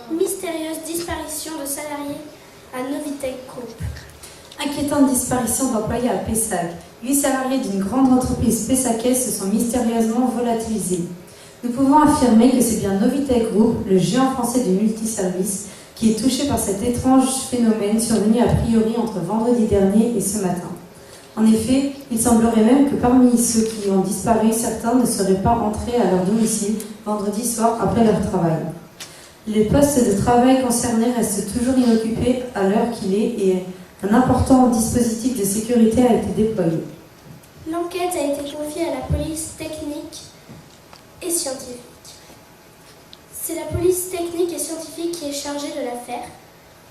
Mystérieuse disparition de salariés à Novitech Group. Inquiétante disparition d'employés à Pessac. 8 salariés d'une grande entreprise pessacaise se sont mystérieusement volatilisés. Nous pouvons affirmer que c'est bien Novitech Group, le géant français du multiservice, qui est touché par cet étrange phénomène survenu a priori entre vendredi dernier et ce matin. En effet, il semblerait même que parmi ceux qui ont disparu, certains ne seraient pas entrés à leur domicile vendredi soir après leur travail. Les postes de travail concernés restent toujours inoccupés à l'heure qu'il est et un important dispositif de sécurité a été déployé. L'enquête a été confiée à la police technique et scientifique. C'est la police technique et scientifique qui est chargée de l'affaire,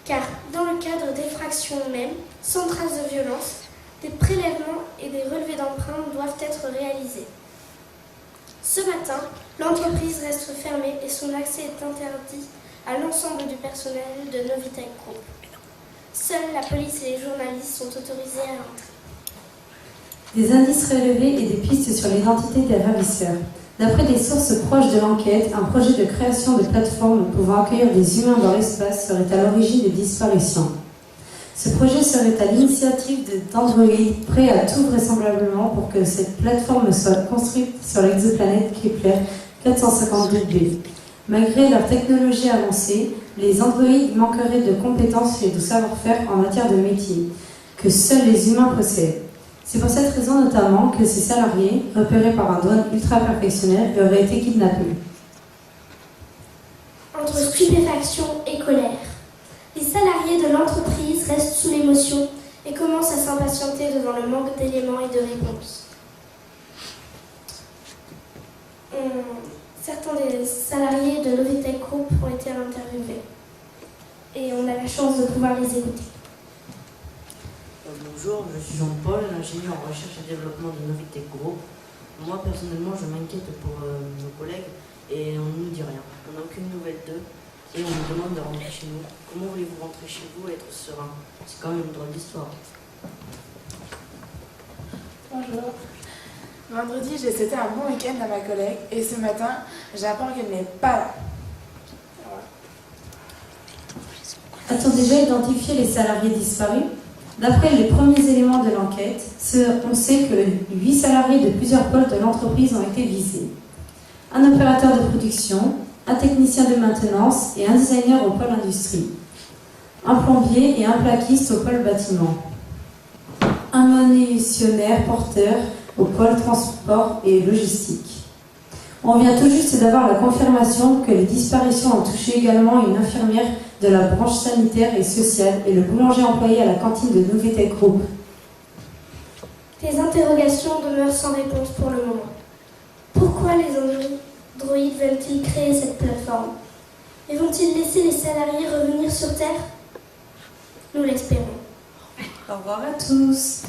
car dans le cadre d'effractions même, sans trace de violence, des prélèvements et des relevés d'empreintes doivent être réalisés. Ce matin, l'entreprise reste fermée et son accès est interdit à l'ensemble du personnel de Novitech Group. Seule la police et les journalistes sont autorisés à entrer. Des indices relevés et des pistes sur l'identité des ravisseurs. D'après des sources proches de l'enquête, un projet de création de plateforme pouvant accueillir des humains dans l'espace serait à l'origine des disparitions. Ce projet serait à l'initiative d'Android, prêt à tout vraisemblablement pour que cette plateforme soit construite sur l'exoplanète Kepler 452b. Malgré leur technologie avancée, les androïdes manqueraient de compétences et de savoir-faire en matière de métier, que seuls les humains possèdent. C'est pour cette raison notamment que ces salariés, repérés par un drone ultra perfectionnel, auraient été kidnappés. Entre stupéfaction et colère, les salariés de l'entreprise restent sous l'émotion et commencent à s'impatienter devant le manque d'éléments et de réponses. Certains des salariés de Novitech Group ont été interviewés et on a la chance de pouvoir les écouter. Bonjour, je suis Jean-Paul, ingénieur en recherche et développement de Novitech Group. Moi, personnellement, je m'inquiète pour nos collègues et on ne nous dit rien. On n'a aucune nouvelle d'eux et on nous demande de rentrer chez nous. Comment voulez-vous rentrer chez vous et être serein? C'est quand même une drôle d'histoire. Bonjour. Vendredi, j'ai souhaité un bon week-end à ma collègue et ce matin, j'apprends qu'elle n'est pas là. A-t-on déjà identifié les salariés disparus? D'après les premiers éléments de l'enquête, on sait que 8 salariés de plusieurs pôles de l'entreprise ont été visés. Un opérateur de production, un technicien de maintenance et un designer au pôle industrie. Un plombier et un plaquiste au pôle bâtiment. Un munitionnaire porteur au pôle transport et logistique. On vient tout juste d'avoir la confirmation que les disparitions ont touché également une infirmière de la branche sanitaire et sociale et le boulanger employé à la cantine de Novitech Group. Les interrogations demeurent sans réponse pour le moment. Pourquoi les androïdes veulent-ils créer cette plateforme? Et vont-ils laisser les salariés revenir sur Terre? Nous l'espérons. Au revoir à tous.